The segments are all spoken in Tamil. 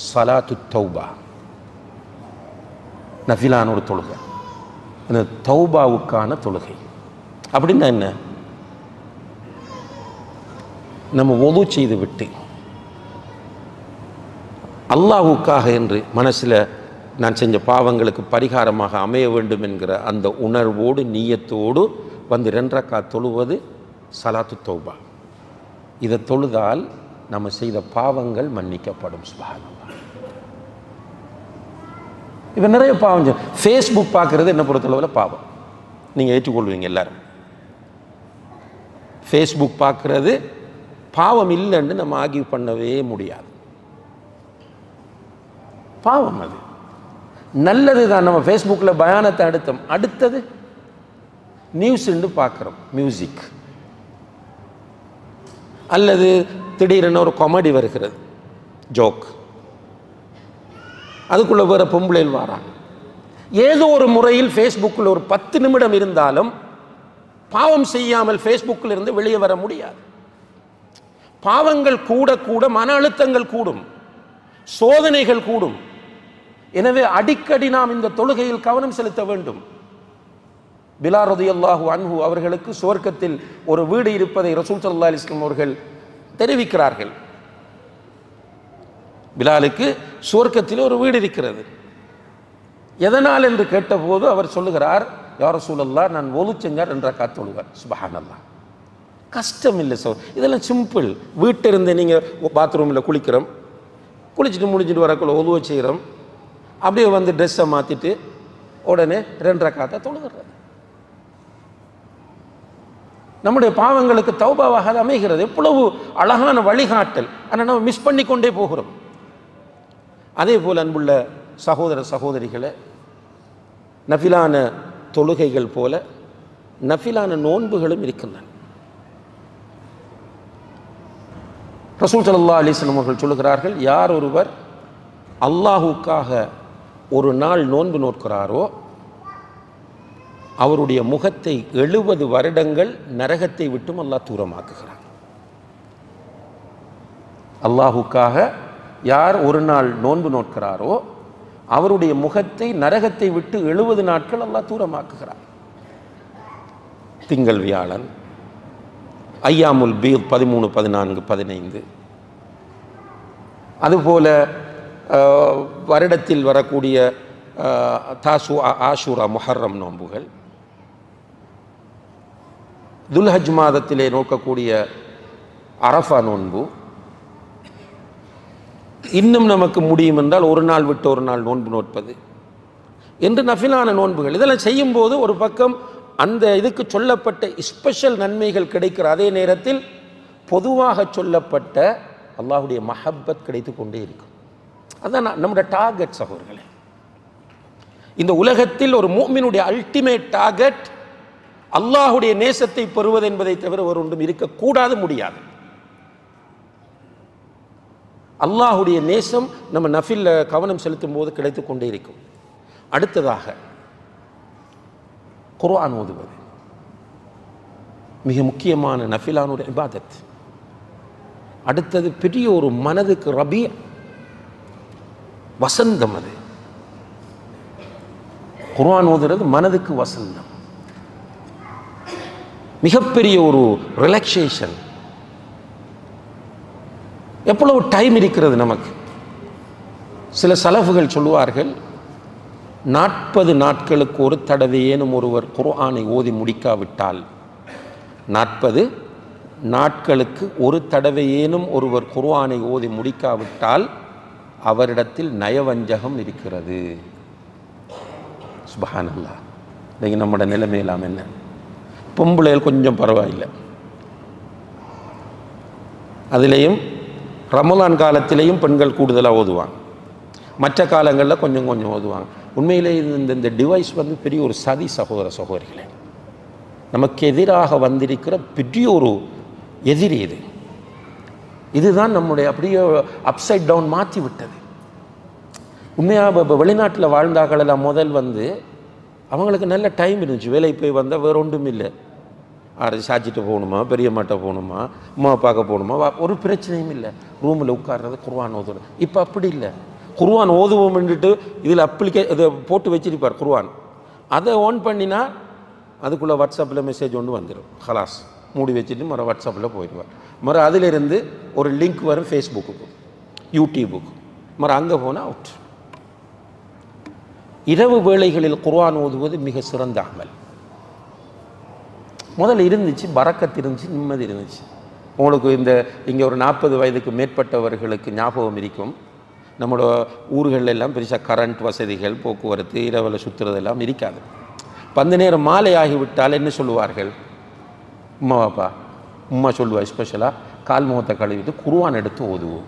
ஸலாத்து தௌபா, நஃபிலான ஒரு தொழுகை. அந்த தௌபாவுக்கான தொழுகை அப்படின்னா என்ன? நம்ம ஒது செய்து விட்டு அல்லாஹ்வுக்காக என்று மனசில் நான் செஞ்ச பாவங்களுக்கு பரிகாரமாக அமைய வேண்டும் என்கிற அந்த உணர்வோடு நீயத்தோடு வந்து 2 ரக்காத் தொழுவது ஸலாத்து தௌபா. இதை தொழுதால் நம்ம செய்த பாவங்கள் மன்னிக்கப்படும். சுப்ஹானல்லாஹ். இப்போ நிறைய பாவம். ஃபேஸ்புக் பார்க்குறது என்ன பொறுத்தளவில் பாவம், நீங்கள் ஏற்றுக்கொள்வீங்க எல்லாரும். ஃபேஸ்புக் பார்க்குறது பாவம் இல்லைன்னு நம்ம ஆர்கியூ பண்ணவே முடியாது. பாவம் அது நல்லது தான். நம்ம ஃபேஸ்புக்கில் பயானத்தை அடுத்தது நியூஸ்ன்னு பார்க்குறோம், மியூசிக், அல்லது திடீரென ஒரு காமெடி வருகிறது, ஜோக், அதுக்குள்ளே வேறு பொம்பளையில் வராங்க. ஏதோ ஒரு முறையில் ஃபேஸ்புக்கில் ஒரு 10 நிமிடம் இருந்தாலும் பாவம் செய்யாமல் ஃபேஸ்புக்கில் இருந்து வெளியே வர முடியாது. பாவங்கள் கூட கூட மன அழுத்தங்கள் கூடும், சோதனைகள் கூடும். எனவே அடிக்கடி நாம் இந்த தொழுகையில் கவனம் செலுத்த வேண்டும். பிலால் ரலியல்லாஹு அன்ஹு அவர்களுக்கு சுவர்க்கத்தில் ஒரு வீடு இருப்பதை ரசூல் ஸல்லல்லாஹு அலைஹி வஸல்லம் அவர்கள் தெரிவிக்கிறார்கள். பிலாலுக்கு சுவர்க்கத்தில் ஒரு வீடு இருக்கிறது. எதனால் என்று கேட்டபோது அவர் சொல்லுகிறார், யா ரசூலல்லாஹ், நான் ஒது செஞ்சார் 2 ரக்காத் தொழுவார். சுப்ஹானல்லாஹ். கஷ்டம் இல்லை சார், இதெல்லாம் சிம்பிள். வீட்டிலிருந்து நீங்கள் பாத்ரூமில் குளிச்சுட்டு முடிச்சுட்டு வரக்குள்ள ஒதுவை செய்கிறோம், அப்படியே வந்து ட்ரெஸ்ஸை மாற்றிட்டு உடனே 2 ரக்காத்தை தொழுகிறது. நம்முடைய பாவங்களுக்கு தௌபாவாக அமைகிறது. எவ்வளவு அழகான வழிகாட்டல். ஆனால் நம்ம மிஸ் பண்ணி கொண்டே போகிறோம். அதே போல் அன்புள்ள சகோதர சகோதரிகளை, நஃபிலான தொழுகைகள் போல நஃபிலான நோன்புகளும் இருக்கின்றன. ரசூல் ஸல்லல்லாஹு அலைஹி வஸல்லம் அவர்கள் சொல்லுகிறார்கள், யார் ஒருவர் அல்லாஹுக்காக ஒரு நாள் நோன்பு நோக்கிறாரோ அவருடைய முகத்தை 70 வருடங்கள் நரகத்தை விட்டும் அல்லாஹ் தூரமாக்குகிறார். அல்லாஹுக்காக யார் ஒரு நாள் நோன்பு நோக்கிறாரோ அவருடைய முகத்தை நரகத்தை விட்டு 70 நாட்கள் அல்லாஹ் தூரமாக்குகிறார். திங்கள், வியாழன், ஐயாமுல் பீத் 13, 14, 15, அதுபோல வருடத்தில் வரக்கூடிய தாசு, ஆஷூரா, முஹர்ரம் நோன்புகள், துல்ஹஜ் மாதத்திலே நோக்கக்கூடிய அரஃபா நோன்பு, இன்னும் நமக்கு முடியும் என்றால் ஒரு நாள் விட்டு ஒரு நாள் நோன்பு நோட்பது என்று நஃபிலான நோன்புகள். இதெல்லாம் செய்யும்போது ஒரு பக்கம் அந்த இதுக்கு சொல்லப்பட்ட ஸ்பெஷல் நன்மைகள் கிடைக்கிற அதே நேரத்தில் பொதுவாக சொல்லப்பட்ட அல்லாஹுடைய மஹப்பத் கிடைத்து கொண்டே இருக்கும். அதுதான் நம்முடைய டார்கெட் சகோதரர்களே. இந்த உலகத்தில் ஒரு முஃமினுடைய அல்டிமேட் டார்கெட் அல்லாஹுடைய நேசத்தை பெறுவது என்பதை தவிர ஒரு ஒன்றும் இருக்கக்கூடாது, முடியாது. அல்லாஹுடைய நேசம் நம்ம நஃபில் கவனம் செலுத்தும் போது கிடைத்து கொண்டே இருக்கும். அடுத்ததாக குர்ஆன் ஓதுவது மிக முக்கியமான நஃபிலான ஒரு இபாதத். அடுத்தது பெரிய ஒரு மனதுக்கு ரபீ, வசந்தம். அது குர்ஆன் ஓதுறது மனதுக்கு வசந்தம், மிகப்பெரிய ஒரு ரிலாக்ஸேஷன். எவ்வளவு டைம் இருக்கிறது நமக்கு. சில சலஃபுகள் சொல்லுவார்கள், 40 நாட்களுக்கு ஒரு தடவையேனும் ஒருவர் குர்ஆனை ஓதி முடிக்காவிட்டால், 40 நாட்களுக்கு ஒரு தடவையேனும் ஒருவர் குர்ஆனை ஓதி முடிக்காவிட்டால் அவரிடத்தில் நயவஞ்சகம் இருக்கிறது. சுப்ஹானல்லாஹ். இன்னைக்கு நம்மளோட நிலைமையெல்லாம் என்ன? பொம்பளைகள் கொஞ்சம் பரவாயில்லை, அதுலேயும் ரமலான் காலத்திலேயும் பெண்கள் கூடுதலாக ஓதுவாங்க, மற்ற காலங்களில் கொஞ்சம் கொஞ்சம் ஓதுவாங்க. உண்மையிலே இந்த டிவைஸ் வந்து பெரிய ஒரு சதி சகோதர சகோதரிகளே. நமக்கு எதிராக வந்திருக்கிற பெரிய ஒரு எதிரி இது. இதுதான் நம்முடைய அப்படியே அப்சைட் டவுன் மாற்றி விட்டது. உண்மையாக இப்போ வெளிநாட்டில் வாழ்ந்தாக்களெல்லாம் முதல் வந்து அவங்களுக்கு நல்ல டைம் இருந்துச்சு, வேலை போய் வந்தால் வேறு ஒன்றும் இல்லை. சாச்சிட்டு போகணுமா, பெரியம்மாட்ட போகணுமா, அம்மா பார்க்க போகணுமா, ஒரு பிரச்சனையும் இல்லை. ரூமில் உட்கார்றது குர்ஆன் ஓதுறது. இப்போ அப்படி இல்லை. குர்ஆன் ஓதுவோம்ன்னுட்டு இதில் இதை போட்டு வச்சிருப்பார் குர்ஆன். அதை ஆன் பண்ணினா அதுக்குள்ளே வாட்ஸ்அப்பில் மெசேஜ் ஒன்று வந்துடும். ஹலாஸ் மூடி வச்சுட்டு மறு வாட்ஸ்அப்பில் போயிடுவார். மறு அதிலிருந்து ஒரு லிங்க் வரும் ஃபேஸ்புக்கு, யூடியூபுக்கு. மறு அங்கே போனால் அவுட். இரவு வேளைகளில் குர்ஆன் ஓதுவது மிக சிறந்த அமல். முதல்ல இருந்துச்சு, பரக்கத்து இருந்துச்சு, நிம்மதி இருந்துச்சு. உங்களுக்கு இங்கே ஒரு 40 வயதுக்கு மேற்பட்டவர்களுக்கு ஞாபகம் இருக்கும். நம்மளோட ஊர்களில் எல்லாம் பெருசாக கரண்ட் வசதிகள், போக்குவரத்து, இரவில் சுற்றுறதெல்லாம் இருக்காது. அந்த நேரம் மாலை ஆகிவிட்டால் என்ன சொல்லுவார்கள்? உம்மா பாப்பா உம்மா சொல்லுவா ஸ்பெஷலாக கால் முகத்தை கழுவிட்டு குர்ஆன் எடுத்து ஓதுவோம்.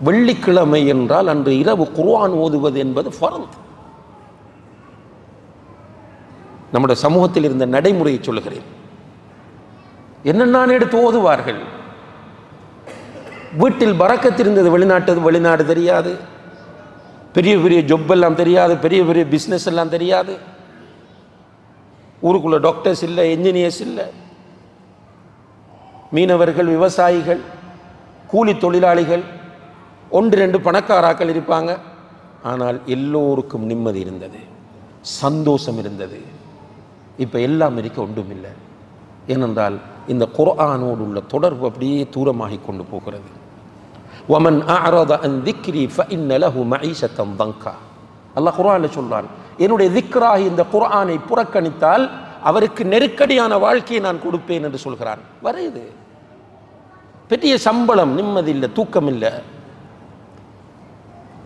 வெள்ளிக்கிழமை என்றால் அன்று இரவு குர்ஆன் ஓதுவது என்பது ஃபர்த். நம்முடைய சமூகத்தில் இருந்த நடைமுறையை சொல்லுகிறேன். என்னென்ன எடுத்து ஓதுவார்கள். வீட்டில் பரக்கத்து இருந்தது. வெளிநாடு தெரியாது, பெரிய பெரிய ஜொப் எல்லாம் தெரியாது, பெரிய பெரிய பிஸ்னஸ் எல்லாம் தெரியாது. ஊருக்குள்ள டாக்டர்ஸ் இல்லை, என்ஜினியர்ஸ் இல்லை. மீனவர்கள், விவசாயிகள், கூலி தொழிலாளிகள், 1-2 பணக்காராக்கள் இருப்பாங்க. ஆனால் எல்லோருக்கும் நிம்மதி இருந்தது, சந்தோஷம் இருந்தது. இப்போ எல்லாம் இருக்க ஒன்றும் இல்லை. ஏனென்றால் இந்த குர்ஆனோடு உள்ள தொடர்பு அப்படியே தூரமாகி கொண்டு போகிறது. وَمَنْ أَعْرَضَ عَنْ ذِكْرِي فَإِنَّ لَهُ مَعِيشَةً ضَنْكًا. அல்லாஹ் குர்ஆனில் சொல்றான், என்னுடைய திக்ராகி இந்த குர்ஆனை புறக்கணித்தால் அவருக்கு நெருக்கடியான வாழ்க்கையை நான் கொடுப்பேன் என்று சொல்கிறான். வரையுது பெரிய சம்பளம், நிம்மதி இல்லை, தூக்கம் இல்லை.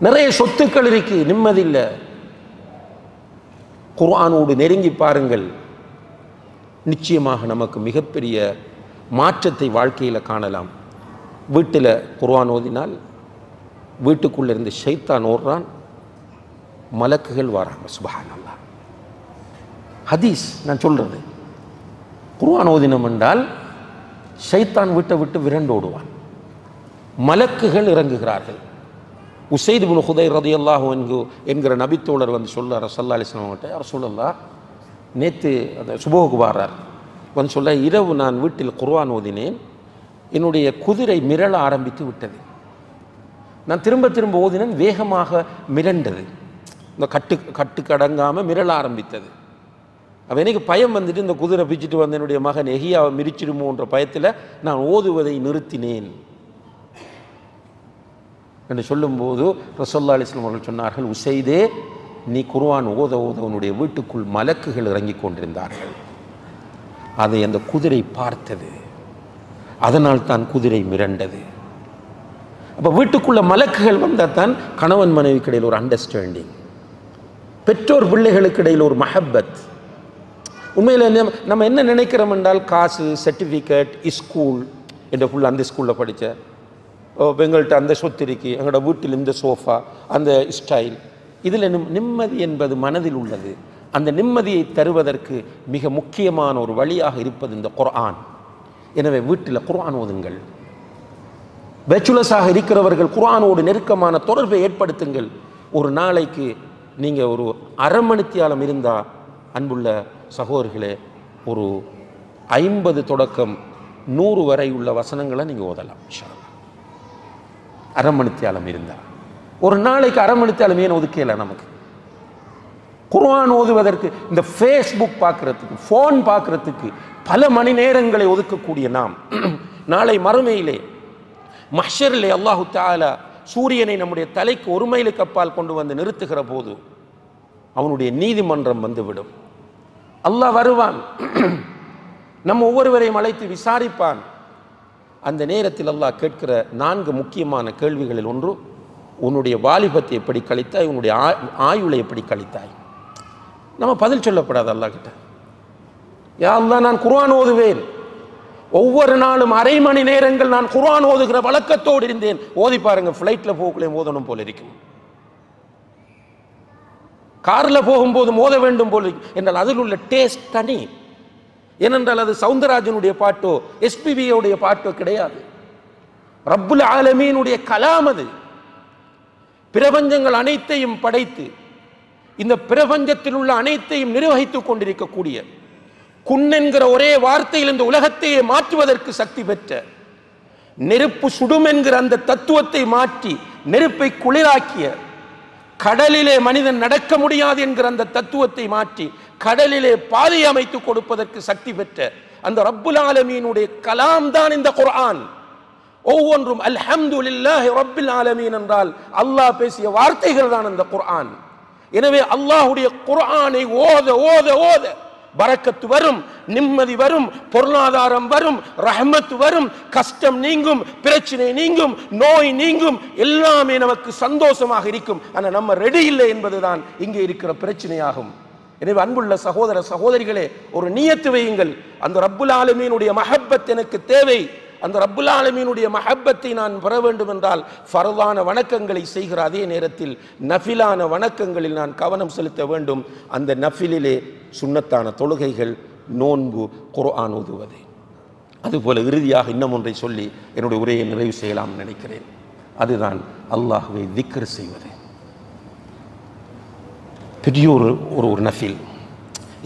நிறைய சொத்துக்கள் இருக்கு, நிம்மதி இல்லை. குர்ஆனோடு நெருங்கி பாருங்கள், நிச்சயமாக நமக்கு மிகப்பெரிய மாற்றத்தை வாழ்க்கையில் காணலாம். வீட்டில் குர்ஆன் ஓதினால் வீட்டுக்குள்ளே இருந்து ஷைத்தான் ஓடுறான், மலக்குகள் வராங்க. சுப்ஹானல்லாஹ். ஹதீஸ் நான் சொல்றது. குர்ஆன் ஓதினம் என்றால் ஷைத்தான் வீட்டை விட்டு விரண்டோடுவான், மலக்குகள் இறங்குகிறார்கள். உசைத் இப்னு ஹுதைர் ரலியல்லாஹு அன்ஹு என்கிற நபித்தோழர் வந்து சொல்ல ரசூலுல்லாஹி அலைஹி வஸல்லம் கிட்ட, ரசூலுல்லாஹ் நேற்று அந்த சுபஹுக்கு வர்றார் வந்து சொல்ல, இரவு நான் வீட்டில் குர்ஆன் ஓதினேன், என்னுடைய குதிரை மிரள ஆரம்பித்து விட்டது. நான் திரும்ப திரும்ப ஓதினேன், வேகமாக மிரண்டது, இந்த கட்டுக்கடங்காமல் மிரள ஆரம்பித்தது. அப்போ எனக்கு பயம் வந்துட்டு இந்த குதிரை பிச்சுட்டு வந்து என்னுடைய மகன் எஹியாவை மிரிச்சிடுமோன்ற பயத்தில் நான் ஓதுவதை நிறுத்தினேன் என்று சொல்லும்போது ரசூலுல்லாஹி அலைஹி வஸல்லம் அவர்கள் சொன்னார்கள், உசைதே நீ குர்ஆன் ஓத ஓத உன்னுடைய வீட்டுக்குள் மலக்குகள் இறங்கி கொண்டிருந்தார்கள். அதை அந்த குதிரை பார்த்தது, அதனால் தான் குதிரை மிரண்டது. அப்போ வீட்டுக்குள்ள மலக்குகள் வந்தால் தான் கணவன் மனைவிக்கு இடையில் ஒரு அண்டர்ஸ்டாண்டிங், பெற்றோர் பிள்ளைகளுக்கு இடையில் ஒரு மஹப்பத். உண்மையில் நம்ம என்ன நினைக்கிறோம் என்றால், காசு, சர்டிஃபிகேட், ஸ்கூல், என்ற புள்ள அந்த ஸ்கூலில் படித்த, எங்கள்கிட்ட அந்த சொத்து இருக்கு, எங்களோட வீட்டில் இந்த சோஃபா, அந்த ஸ்டைல், இதில் நிம்மதி என்பது மனதில் உள்ளது. அந்த நிம்மதியை தருவதற்கு மிக முக்கியமான ஒரு வழியாக இருப்பது இந்த குர்ஆன். எனவே வீட்டில் குர்ஆன் ஓதுங்கள். பேச்சுலர்ஸாக இருக்கிறவர்கள் குர்ஆனோடு நெருக்கமான தொடர்பை ஏற்படுத்துங்கள். ஒரு நாளைக்கு நீங்கள் ஒரு அரை மணித்தியாலம் இருந்தால், அன்புள்ள சகோதரர்களே, ஒரு 50 தொடக்கம் 100 வரை உள்ள வசனங்களை நீங்கள் ஓதலாம். இன்ஷா அல்லாஹ் அரை மணித்தியாலம் இருந்தால். ஒரு நாளைக்கு அரை மணித்தியாலம் ஏன் ஒதுக்கல? நமக்கு குர்ஆன் ஓதுவதற்கு, இந்த ஃபேஸ்புக் பார்க்கறதுக்கு, ஃபோன் பார்க்கறதுக்கு பல மணி நேரங்களை ஒதுக்கக்கூடிய நாம் நாளை மறுமையிலே மஹ்ஷரிலே அல்லாஹு தஆலா சூரியனை நம்முடைய தலைக்கு 1 மைலுக்கு அப்பால் கொண்டு வந்து நிறுத்துகிற போது அவனுடைய நீதிமன்றம் வந்துவிடும். அல்லாஹ் வருவான், நம்ம ஒவ்வொருவரையும் அழைத்து விசாரிப்பான். அந்த நேரத்தில் அல்லாஹ் கேட்கிற 4 முக்கியமான கேள்விகளில் ஒன்று, உன்னுடைய வாலிபத்தை எப்படி கழித்தாய், உன்னுடைய ஆயுளை எப்படி கழித்தாய். நம்ம பதில் சொல்லப்படாது அல்லாஹ் கிட்ட. யா அல்லாஹ், நான் குர்ஆன் ஓதுவேன், ஒவ்வொரு நாளும் அரை மணி நேரங்கள் நான் குர்ஆன் ஓதுகிற வழக்கத்தோடு இருந்தேன். ஓதி பாருங்க, ஃப்ளைட்டில் போகக்குள்ளே ஓதணும் போல இருக்கும், காரில் போகும்போது மோத வேண்டும் போல என்றால் அதில் உள்ள டேஸ்ட் தனி. ஏனென்றால் அது சவுந்தரராஜனுடைய பாட்டோ எஸ்பிபியோடைய பாட்டோ கிடையாது, ரப்புல் ஆலமீனுடைய கலாம். அது பிரபஞ்சங்கள் அனைத்தையும் படைத்து இந்த பிரபஞ்சத்தில் உள்ள அனைத்தையும் நிர்வகித்துக் கொண்டிருக்கக்கூடிய குன் என்கிற ஒரே வார்த்தையில் இந்த உலகத்தையே மாற்றுவதற்கு சக்தி பெற்ற, நெருப்பு சுடும் என்கிற அந்த தத்துவத்தை மாற்றி நெருப்பை குளிராக்கிய, கடலிலே மனிதன் நடக்க முடியாது என்கிற அந்த தத்துவத்தை மாற்றி கடலிலே பாதை அமைத்து கொடுப்பதற்கு சக்தி பெற்ற அந்த ரப்புல் ஆலமீனுடைய கலாம் தான் இந்த குர்ஆன். ஒவ்வொன்றும் அல்ஹம்துலில்லாஹி ரப்பில் ஆலமீன் என்றால் அல்லாஹ் பேசிய வார்த்தைகள் தான் அந்த குர்ஆன். எனவே அல்லாஹ்வுடைய குர்ஆனை ஓத ஓத ஓத பரக்கத்து வரும், நிம்மதி வரும், பொருளாதாரம் வரும், ரஹ்மத் வரும், கஷ்டம் நீங்கும், பிரச்சனை நீங்கும், நோய் நீங்கும், எல்லாமே நமக்கு சந்தோஷமாக இருக்கும். ஆனால் நம்ம ரெடி இல்லை என்பதுதான் இங்கே இருக்கிற பிரச்சனையாகும். எனவே அன்புள்ள சகோதர சகோதரிகளே, ஒரு நியத்து வையுங்கள், அந்த ரப்புல் ஆலமீனுடைய மஹப்பத் எனக்கு தேவை. அந்த ரப்புல் ஆலமீனுடைய மஹப்பத்தை நான் பெற வேண்டும் என்றால் ஃபர்தான வணக்கங்களை செய்கிற அதே நேரத்தில் நஃபிலான வணக்கங்களில் நான் கவனம் செலுத்த வேண்டும். அந்த நஃபிலிலே சுன்னத்தான தொழுகைகள், நோன்பு, குர்ஆன் ஓதுவது. அதுபோல இறுதியாக இன்னும் ஒன்றை சொல்லி என்னுடைய உரையை நிறைவு செய்யலாம் நினைக்கிறேன். அதுதான் அல்லாஹ்வை திக்ர் செய்வது. பெரிய ஒரு நஃபில்.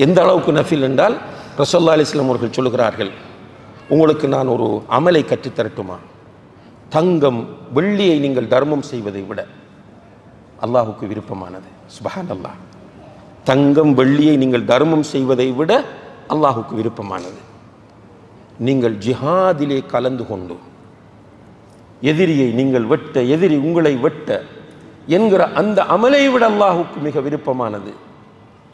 எந்த அளவுக்கு நஃபில் என்றால் ரசூலுல்லாஹி அலைஹி வஸல்லம் அவர்கள் சொல்லுகிறார்கள், உங்களுக்கு நான் ஒரு அமலை கற்றுத்தரட்டுமா? தங்கம் வெள்ளியை நீங்கள் தர்மம் செய்வதை விட அல்லாஹுக்கு விருப்பமானது. சுப்ஹானல்லாஹ். தங்கம் வெள்ளியை நீங்கள் தர்மம் செய்வதை விட அல்லாஹுக்கு விருப்பமானது. நீங்கள் ஜிஹாதிலே கலந்து கொண்டு எதிரியை நீங்கள் வெட்ட, எதிரி உங்களை வெட்ட என்கிற அந்த அமலை விட அல்லாஹுக்கு மிக விருப்பமானது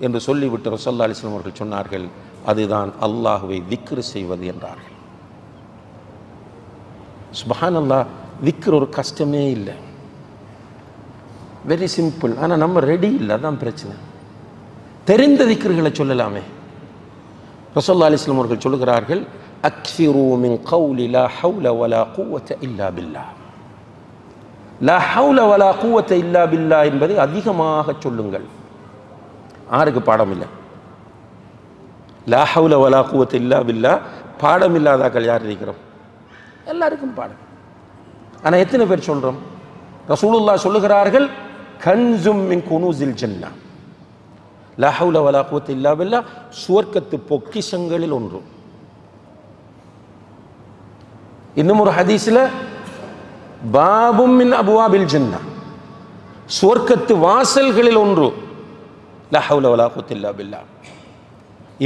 என்று சொல்லிவிட்டு ரசூலுல்லாஹி அலைஹி வஸல்லம் அவர்கள் சொன்னார்கள், அதுதான் அல்லாஹுவை திக்ர் செய்வது என்றார்கள். சுப்ஹானல்லாஹ். திக்ர் ஒரு கஷ்டமே இல்லை, வெரி சிம்பிள். ஆனால் நம்ம ரெடி இல்லை, அதான் பிரச்சனை. தெரிந்த திக்ர்களை சொல்லலாமே. ரசூலுல்லாஹி அலைஹி வஸல்லம் அவர்கள் சொல்லுகிறார்கள், அக்ஸிரு மின் கௌலி லா ஹவுல வலா குவத இல்லா பில்லாஹ். லா ஹவுல வலா குவத இல்லா பில்லாஹ் என்பதை அதிகமாக சொல்லுங்கள். ஆருக்கு பாடம் இல்லை? லா ஹவுல வலா குவத இல்லா பில்லாஹ் பாடம் இல்லாதாக்கள் யார் இருக்கிறோம்? எல்லாருக்கும் பாடம். ஆனால் எத்தனை பேர் சொல்கிறோம்? ரசூலுல்லாஹ் சொல்லுகிறார்கள், கன்ஸும் மின் குனூஸில் ஜன்னah. லா ஹவுல வலா குவத இல்லா பில்லாஹ் சுவர்க்கத்து பொக்கிஷங்களில் ஒன்று. இன்னும் ஒரு ஹதீஸில் பாபும் மின் அபுவாபில் ஜன்னah, சுவர்க்கத்து வாசல்களில் ஒன்று. லா ஹவுல வலா குவத இல்லா பில்லாஹ்.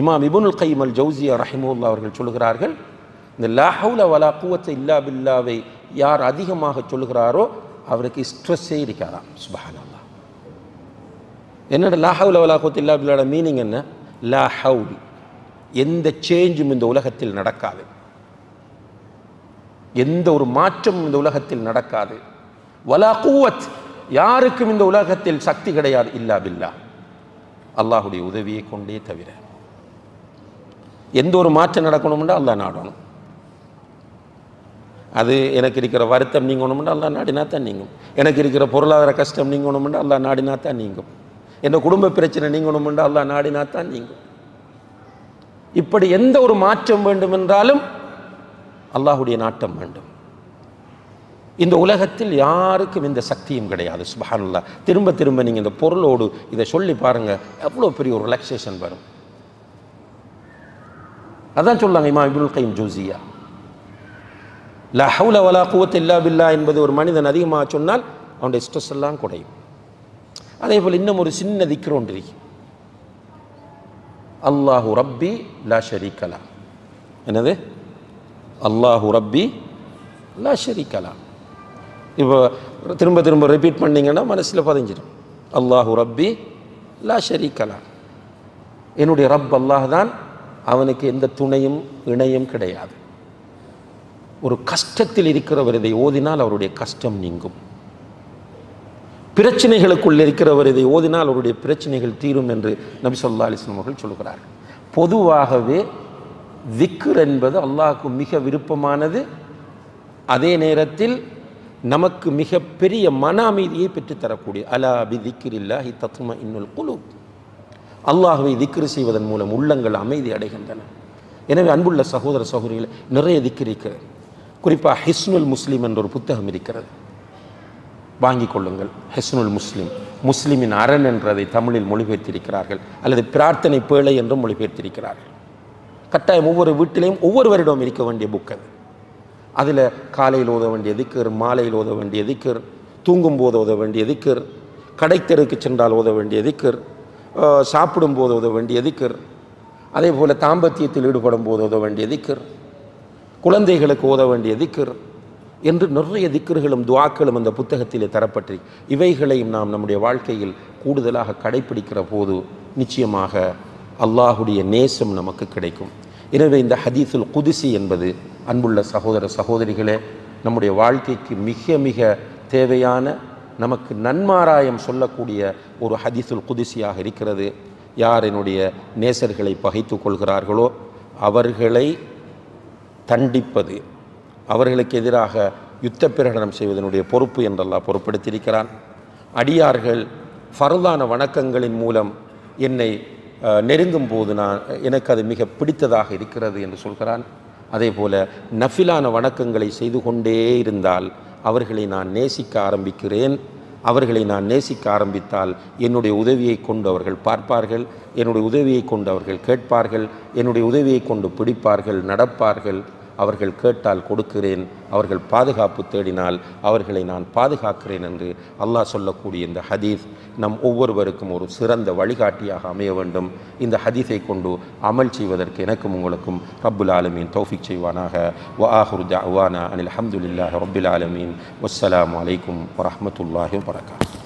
இமாம் இப்னுல் கய்யிம் அல் ஜௌஸியா ரஹிமஹுல்லாஹ் அவர்கள் சொல்லுகிறார்கள், இந்த லா ஹவுல வலா குவத இல்லா பில்லாவை யார் அதிகமாக சொல்லுகிறாரோ அவருக்கு ஸ்ட்ரெஸ்ஸே இருக்காராம். சுப்ஹானல்லாஹ். என்னோட லா ஹவுல வலா குவத இல்லா பில்லாவோட மீனிங் என்ன? லா ஹவுல், எந்த சேஞ்சும் இந்த உலகத்தில் நடக்காது, எந்த ஒரு மாற்றமும் இந்த உலகத்தில் நடக்காது. வலா குவத், யாருக்கும் இந்த உலகத்தில் சக்தி கிடையாது, இல்லா பில்லாஹ், அல்லாஹுடைய உதவியை கொண்டே தவிர. எந்த ஒரு மாற்றம் நடக்கணும்னா அல்லாஹ் நாடணும். அது எனக்கு இருக்கிற வருத்தம் நீங்கணும்னா அல்லாஹ் நாடினா தான் நீங்கும். எனக்கு இருக்கிற பொருளாதார கஷ்டம் நீங்கணும்னா அல்லாஹ் நாடினா தான் நீங்கும். என் குடும்ப பிரச்சனை நீங்கணும்னா அல்லாஹ் நாடினா தான் நீங்கும். இப்படி எந்த ஒரு மாற்றம் வேண்டும் என்றாலும் அல்லாஹுடைய நாட்டம் வேண்டும். இந்த உலகத்தில் யாருக்கும் இந்த சக்தியும் கிடையாது. சுப்ஹானல்லாஹ். திரும்ப திரும்ப நீங்கள் இந்த பொருளோடு இதை சொல்லி பாருங்கள், எவ்வளோ பெரிய ஒரு ரிலாக்ஸேஷன் வரும். அதான் சொல்லாங்க இமாம் இப்னுல் கய்யிம் ஜௌஸியா, லா ஹவுல வலா குவத இல்லா பில்லாஹ் என்பது ஒரு மனிதன் அதிகமாக சொன்னால் அவனுடைய ஸ்ட்ரெஸ் எல்லாம் குறையும். அதே போல் இன்னும் ஒரு சின்ன திக்ர் ஒன்று இருக்கு, அல்லாஹு ரப்பி லா ஷரீக லஹ். என்னது? அல்லாஹு ரப்பி லா ஷரீக லஹ். இப்போ திரும்ப திரும்ப ரிப்பீட் பண்ணிங்கன்னா மனசில் பதிஞ்சிடும். அல்லாஹு ரப்பி லா ஷரீக லஹ். என்னுடைய ரப் அல்லாஹ் தான், அவனுக்கு எந்த துணையும் இணையும் கிடையாது. ஒரு கஷ்டத்தில் இருக்கிறவர் இதை ஓதினால் அவருடைய கஷ்டம் நீங்கும். பிரச்சனைகளுக்குள் இருக்கிறவர் இதை ஓதினால் அவருடைய பிரச்சனைகள் தீரும் என்று நபி ஸல்லல்லாஹு அலைஹி வஸல்லம் அவர்கள் சொல்கிறார்கள். பொதுவாகவே திக்ர் என்பது அல்லாஹ்வுக்கு மிக விருப்பமானது. அதே நேரத்தில் நமக்கு மிக பெரிய மன அமைதியை பெற்றுத்தரக்கூடிய, அலா பி திக்ரில்லாஹி தத்மஇன்னுல் குலூப். அல்லாஹ்வை திக்ர் செய்வதன் மூலம் உள்ளங்கள் அமைதி அடைகின்றன. எனவே அன்புள்ள சகோதர சகோதரிகளை, நிறைய திக்ர் இருக்கிறது. குறிப்பாக ஹிஸ்னுல் முஸ்லிம் என்ற ஒரு புத்தகம் இருக்கிறது, வாங்கிக் கொள்ளுங்கள். ஹிஸ்னுல் முஸ்லிம், முஸ்லிமின் அரண் என்றதை தமிழில் மொழிபெயர்த்திருக்கிறார்கள், அல்லது பிரார்த்தனை பேழை என்றும் மொழிபெயர்த்திருக்கிறார்கள். கட்டாயம் ஒவ்வொரு வீட்டிலையும் ஒவ்வொருவரிடம் இருக்க வேண்டிய புக் அது. அதில் காலையில் ஓத வேண்டிய திக்ர், மாலையில் ஓத வேண்டிய திக்ர், தூங்கும்போது ஓத வேண்டிய திக்ர், கடைத்தெருக்கு சென்றால் ஓத வேண்டிய திக்ர், சாப்பிடும்போது ஓத வேண்டிய திக்ர், அதே போல் தாம்பத்தியத்தில் ஈடுபடும் போது ஓத வேண்டிய திக்ர், குழந்தைகளுக்கு ஓத வேண்டிய திக்ர் என்று நிறைய திக்ர்களும் துஆக்களும் அந்த புத்தகத்திலே தரப்பட்டு இவைகளையும் நாம் நம்முடைய வாழ்க்கையில் கூடுதலாக கடைப்பிடிக்கிற போது நிச்சயமாக அல்லாஹுடைய நேசம் நமக்கு கிடைக்கும். எனவே இந்த ஹதீஸுல் குதுசி என்பது அன்புள்ள சகோதர சகோதரிகளே நம்முடைய வாழ்க்கைக்கு மிக மிக தேவையான, நமக்கு நன்மாராயம் சொல்லக்கூடிய ஒரு ஹதீஸுல் குதுசியாக இருக்கிறது. யார் என்னுடைய நேசர்களை பகைத்து கொள்கிறார்களோ அவர்களை தண்டிப்பது, அவர்களுக்கு எதிராக யுத்த பிரகடனம் செய்வதனுடைய பொறுப்பு என்றெல்லாம் பொறுப்படுத்தியிருக்கிறான். அடியார்கள் ஃபர்தான வணக்கங்களின் மூலம் என்னை நெருங்கும் போது எனக்கு அது மிக பிடித்ததாக இருக்கிறது என்று சொல்கிறான். அதே போல் நஃபிலான வணக்கங்களை செய்து கொண்டே இருந்தால் அவர்களை நான் நேசிக்க ஆரம்பிக்கிறேன். அவர்களை நான் நேசிக்க ஆரம்பித்தால் என்னுடைய உதவியை கொண்டு அவர்கள் பார்ப்பார்கள், என்னுடைய உதவியை கொண்டு அவர்கள் கேட்பார்கள், என்னுடைய உதவியை கொண்டு பிடிப்பார்கள், நடப்பார்கள். அவர்கள் கேட்டால் கொடுக்கிறேன், அவர்கள் பாதுகாப்பு தேடினால் அவர்களை நான் பாதுகாக்கிறேன் என்று அல்லாஹ் சொல்லக்கூடிய இந்த ஹதீஸ் நம் ஒவ்வொருவருக்கும் ஒரு சிறந்த வழிகாட்டியாக அமைய வேண்டும். இந்த ஹதீஸை கொண்டு அமல் செய்வதற்கு எனக்கும் உங்களுக்கும் ரப்புல் ஆலமீன் தௌஃபீக் செய்வானாக. வ ஆஹிரு தஅவானா அனில் ஹம்துலில்லாஹி ரப்பில் ஆலமீன். வஸ்ஸலாமு அலைக்கும் வரஹ்மத்துல்லாஹி வபரகாத்துஹு.